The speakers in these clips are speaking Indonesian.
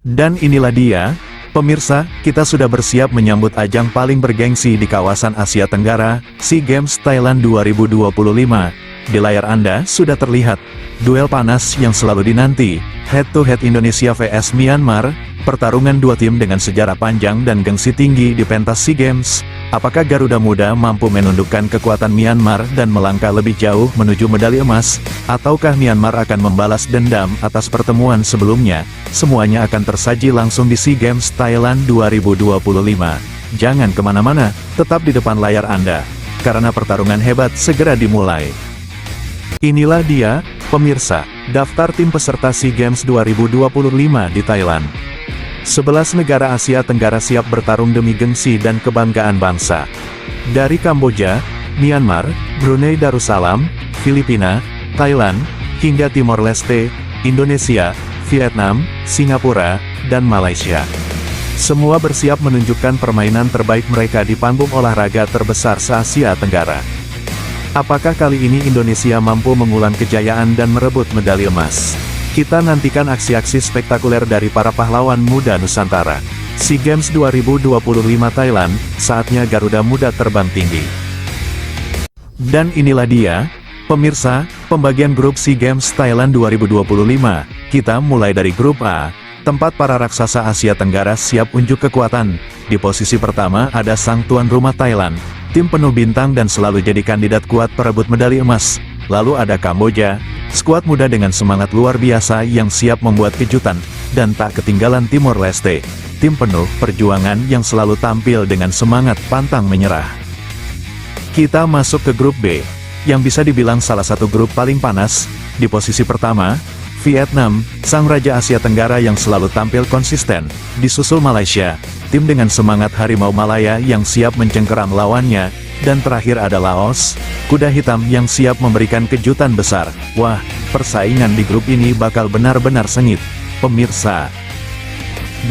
Dan inilah dia, pemirsa, kita sudah bersiap menyambut ajang paling bergengsi di kawasan Asia Tenggara, SEA Games Thailand 2025. Di layar Anda sudah terlihat, duel panas yang selalu dinanti, head-to-head Indonesia vs Myanmar, pertarungan dua tim dengan sejarah panjang dan gengsi tinggi di pentas SEA Games. Apakah Garuda Muda mampu menundukkan kekuatan Myanmar dan melangkah lebih jauh menuju medali emas, ataukah Myanmar akan membalas dendam atas pertemuan sebelumnya? Semuanya akan tersaji langsung di SEA Games Thailand 2025. Jangan kemana-mana, tetap di depan layar Anda, karena pertarungan hebat segera dimulai. Inilah dia, pemirsa, daftar tim peserta SEA Games 2025 di Thailand. 11 negara Asia Tenggara siap bertarung demi gengsi dan kebanggaan bangsa. Dari Kamboja, Myanmar, Brunei Darussalam, Filipina, Thailand, hingga Timor Leste, Indonesia, Vietnam, Singapura, dan Malaysia. Semua bersiap menunjukkan permainan terbaik mereka di panggung olahraga terbesar se-Asia Tenggara. Apakah kali ini Indonesia mampu mengulang kejayaan dan merebut medali emas? Kita nantikan aksi-aksi spektakuler dari para pahlawan muda Nusantara. SEA Games 2025 Thailand, saatnya Garuda Muda terbang tinggi. Dan inilah dia, pemirsa, pembagian grup SEA Games Thailand 2025. Kita mulai dari grup A, tempat para raksasa Asia Tenggara siap unjuk kekuatan. Di posisi pertama ada sang tuan rumah Thailand, tim penuh bintang dan selalu jadi kandidat kuat perebut medali emas. Lalu ada Kamboja, skuad muda dengan semangat luar biasa yang siap membuat kejutan, dan tak ketinggalan Timor Leste, tim penuh perjuangan yang selalu tampil dengan semangat pantang menyerah. Kita masuk ke grup B, yang bisa dibilang salah satu grup paling panas. Di posisi pertama, Vietnam, sang raja Asia Tenggara yang selalu tampil konsisten, disusul Malaysia, tim dengan semangat harimau Malaya yang siap mencengkeram lawannya, dan terakhir ada Laos, kuda hitam yang siap memberikan kejutan besar. Wah, persaingan di grup ini bakal benar-benar sengit, pemirsa.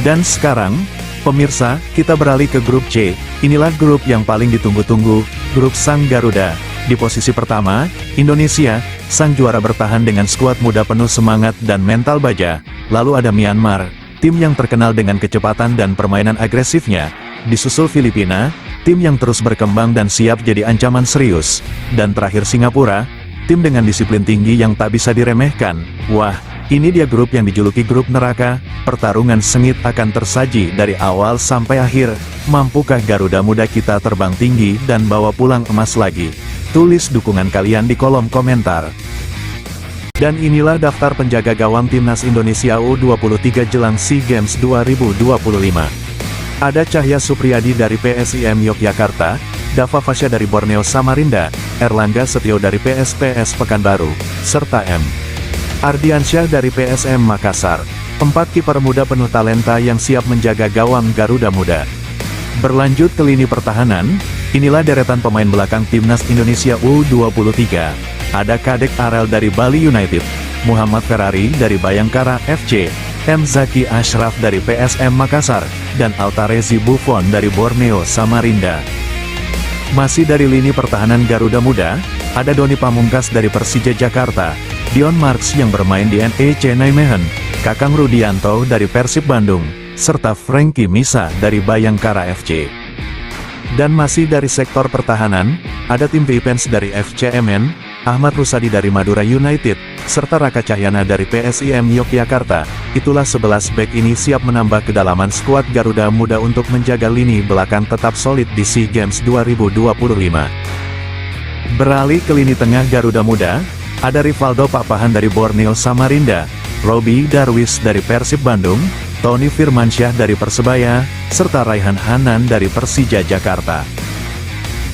Dan sekarang, pemirsa, kita beralih ke grup C. Inilah grup yang paling ditunggu-tunggu, grup Sang Garuda. Di posisi pertama, Indonesia, sang juara bertahan dengan skuad muda penuh semangat dan mental baja. Lalu ada Myanmar, tim yang terkenal dengan kecepatan dan permainan agresifnya. Disusul Filipina, tim yang terus berkembang dan siap jadi ancaman serius. Dan terakhir Singapura, tim dengan disiplin tinggi yang tak bisa diremehkan. Wah, ini dia grup yang dijuluki grup neraka. Pertarungan sengit akan tersaji dari awal sampai akhir. Mampukah Garuda Muda kita terbang tinggi dan bawa pulang emas lagi? Tulis dukungan kalian di kolom komentar. Dan inilah daftar penjaga gawang timnas Indonesia U23 jelang SEA Games 2025. Ada Cahya Supriyadi dari PSIM Yogyakarta, Dava Fasya dari Borneo Samarinda, Erlangga Setio dari PSPS Pekanbaru, serta M. Ardiansyah dari PSM Makassar. 4 kiper muda penuh talenta yang siap menjaga gawang Garuda Muda. Berlanjut ke lini pertahanan, inilah deretan pemain belakang timnas Indonesia U23. Ada Kadek Arel dari Bali United, Muhammad Ferrari dari Bayangkara FC, M. Zaki Ashraf dari PSM Makassar, dan Altarezi Buffon dari Borneo Samarinda. Masih dari lini pertahanan Garuda Muda, ada Doni Pamungkas dari Persija Jakarta, Dion Marks yang bermain di NEC Nijmegen, Kakang Rudianto dari Persib Bandung, serta Frankie Misa dari Bayangkara FC. Dan masih dari sektor pertahanan, ada tim Vipens dari FCMN, Ahmad Rusadi dari Madura United, serta Raka Cahyana dari PSIM Yogyakarta. Itulah 11 bek ini siap menambah kedalaman skuad Garuda Muda untuk menjaga lini belakang tetap solid di SEA Games 2025. Beralih ke lini tengah Garuda Muda, ada Rivaldo Papahan dari Borneo Samarinda, Robi Darwis dari Persib Bandung, Tony Firmansyah dari Persebaya, serta Raihan Hanan dari Persija Jakarta.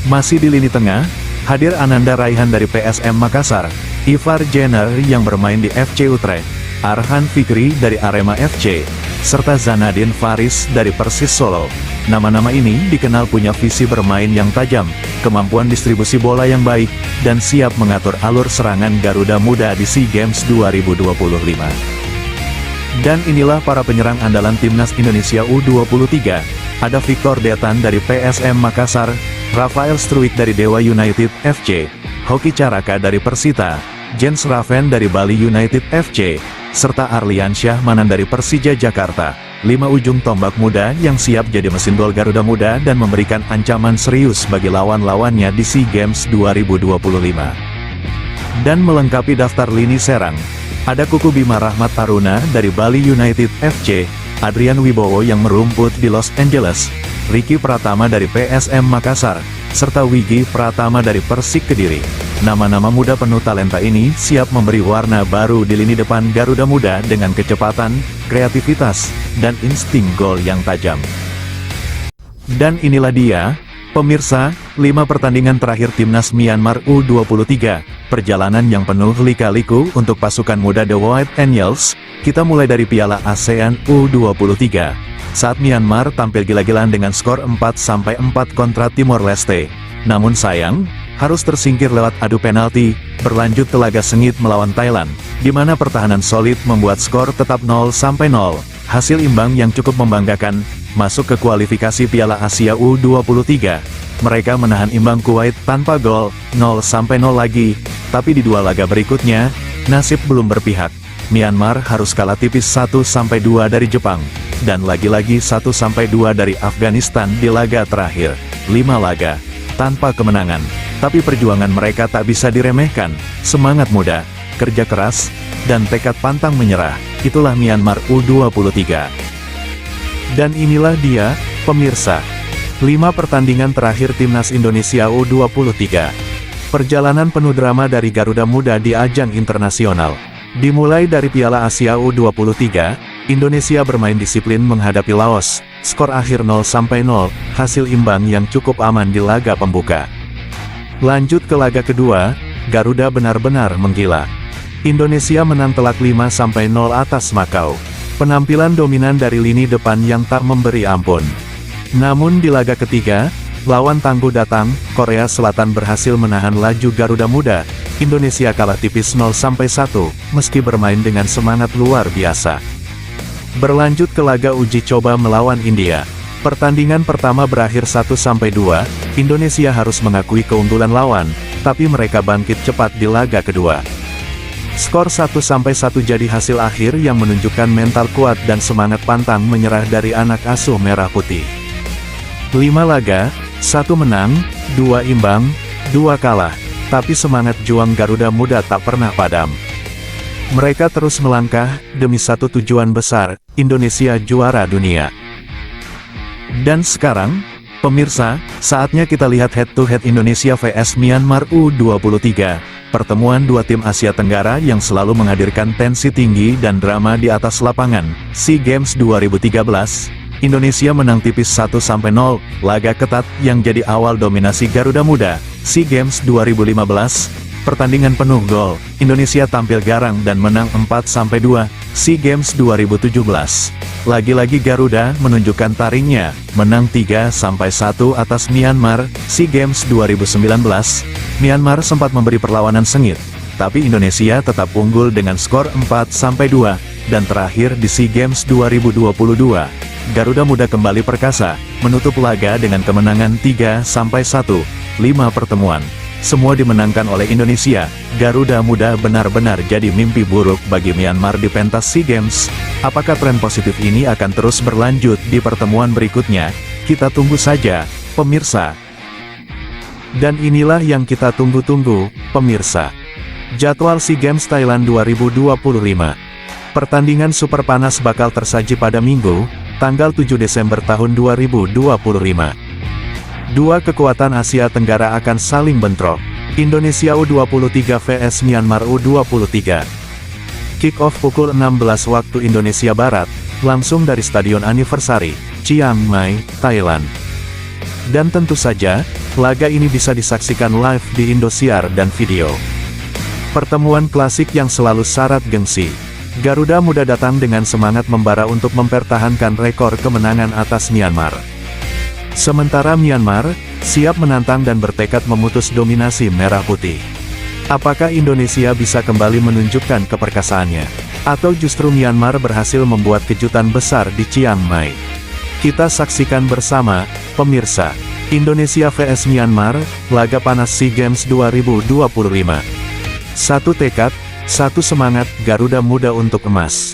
Masih di lini tengah, hadir Ananda Raihan dari PSM Makassar, Ivar Jenner yang bermain di FC Utrecht, Arhan Fikri dari Arema FC, serta Zanadin Faris dari Persis Solo. Nama-nama ini dikenal punya visi bermain yang tajam, kemampuan distribusi bola yang baik, dan siap mengatur alur serangan Garuda Muda di SEA Games 2025. Dan inilah para penyerang andalan timnas Indonesia U23. Ada Victor Detan dari PSM Makassar, Rafael Struik dari Dewa United FC, Hoki Caraka dari Persita, Jens Raven dari Bali United FC, serta Arliansyah Manan dari Persija Jakarta. 5 ujung tombak muda yang siap jadi mesin gol Garuda Muda dan memberikan ancaman serius bagi lawan-lawannya di SEA Games 2025. Dan melengkapi daftar lini serang, ada Kuku Bima Rahmat Taruna dari Bali United FC, Adrian Wibowo yang merumput di Los Angeles, Ricky Pratama dari PSM Makassar, serta Wigi Pratama dari Persik Kediri. Nama-nama muda penuh talenta ini siap memberi warna baru di lini depan Garuda Muda dengan kecepatan, kreativitas, dan insting gol yang tajam. Dan inilah dia, pemirsa, 5 pertandingan terakhir Timnas Myanmar U23, perjalanan yang penuh lika-liku untuk pasukan muda The White Angels. Kita mulai dari Piala ASEAN U23. Saat Myanmar tampil gila-gilaan dengan skor 4-4 kontra Timor Leste. Namun sayang, harus tersingkir lewat adu penalti, berlanjut ke laga sengit melawan Thailand, di mana pertahanan solid membuat skor tetap 0-0. Hasil imbang yang cukup membanggakan, masuk ke kualifikasi Piala Asia U23. Mereka menahan imbang Kuwait tanpa gol, 0-0 lagi, tapi di 2 laga berikutnya, nasib belum berpihak. Myanmar harus kalah tipis 1-2 dari Jepang, dan lagi-lagi 1-2 dari Afghanistan di laga terakhir. 5 laga tanpa kemenangan, tapi perjuangan mereka tak bisa diremehkan. Semangat muda, kerja keras, dan tekad pantang menyerah, itulah Myanmar U23. Dan inilah dia, pemirsa, 5 pertandingan terakhir Timnas Indonesia U23. Perjalanan penuh drama dari Garuda Muda di ajang internasional. Dimulai dari Piala Asia U23, Indonesia bermain disiplin menghadapi Laos, skor akhir 0-0, hasil imbang yang cukup aman di laga pembuka. Lanjut ke laga kedua, Garuda benar-benar menggila. Indonesia menang telak 5-0 atas Makau. Penampilan dominan dari lini depan yang tak memberi ampun. Namun di laga ketiga, lawan tangguh datang, Korea Selatan berhasil menahan laju Garuda Muda. Indonesia kalah tipis 0-1, meski bermain dengan semangat luar biasa. Berlanjut ke laga uji coba melawan India. Pertandingan pertama berakhir 1-2, Indonesia harus mengakui keunggulan lawan, tapi mereka bangkit cepat di laga kedua. Skor 1-1 jadi hasil akhir yang menunjukkan mental kuat dan semangat pantang menyerah dari anak asuh Merah Putih. 5 laga, 1 menang, 2 imbang, 2 kalah, tapi semangat juang Garuda Muda tak pernah padam. Mereka terus melangkah, demi satu tujuan besar, Indonesia juara dunia. Dan sekarang, pemirsa, saatnya kita lihat head-to-head Indonesia vs Myanmar U23, pertemuan 2 tim Asia Tenggara yang selalu menghadirkan tensi tinggi dan drama di atas lapangan. SEA Games 2013, Indonesia menang tipis 1-0, laga ketat yang jadi awal dominasi Garuda Muda. SEA Games 2015, pertandingan penuh gol, Indonesia tampil garang dan menang 4-2. SEA Games 2017, lagi-lagi Garuda menunjukkan taringnya, menang 3-1 atas Myanmar. SEA Games 2019, Myanmar sempat memberi perlawanan sengit, tapi Indonesia tetap unggul dengan skor 4-2. Dan terakhir di SEA Games 2022, Garuda Muda kembali perkasa, menutup laga dengan kemenangan 3-1, 5 pertemuan. Semua dimenangkan oleh Indonesia. Garuda Muda benar-benar jadi mimpi buruk bagi Myanmar di pentas SEA Games. Apakah tren positif ini akan terus berlanjut di pertemuan berikutnya? Kita tunggu saja, pemirsa. Dan inilah yang kita tunggu-tunggu, pemirsa. Jadwal SEA Games Thailand 2025. Pertandingan super panas bakal tersaji pada Minggu, tanggal 7 Desember tahun 2025. 2 kekuatan Asia Tenggara akan saling bentrok. Indonesia U23 vs Myanmar U23. Kick-off pukul 16 waktu Indonesia Barat, langsung dari Stadion Anniversary, Chiang Mai, Thailand. Dan tentu saja, laga ini bisa disaksikan live di Indosiar dan video. Pertemuan klasik yang selalu syarat gengsi. Garuda Muda datang dengan semangat membara untuk mempertahankan rekor kemenangan atas Myanmar. Sementara Myanmar, siap menantang dan bertekad memutus dominasi Merah Putih. Apakah Indonesia bisa kembali menunjukkan keperkasaannya? Atau justru Myanmar berhasil membuat kejutan besar di Chiang Mai? Kita saksikan bersama, pemirsa. Indonesia vs Myanmar, laga panas SEA Games 2025. Satu tekad, Satu semangat Garuda Muda untuk emas.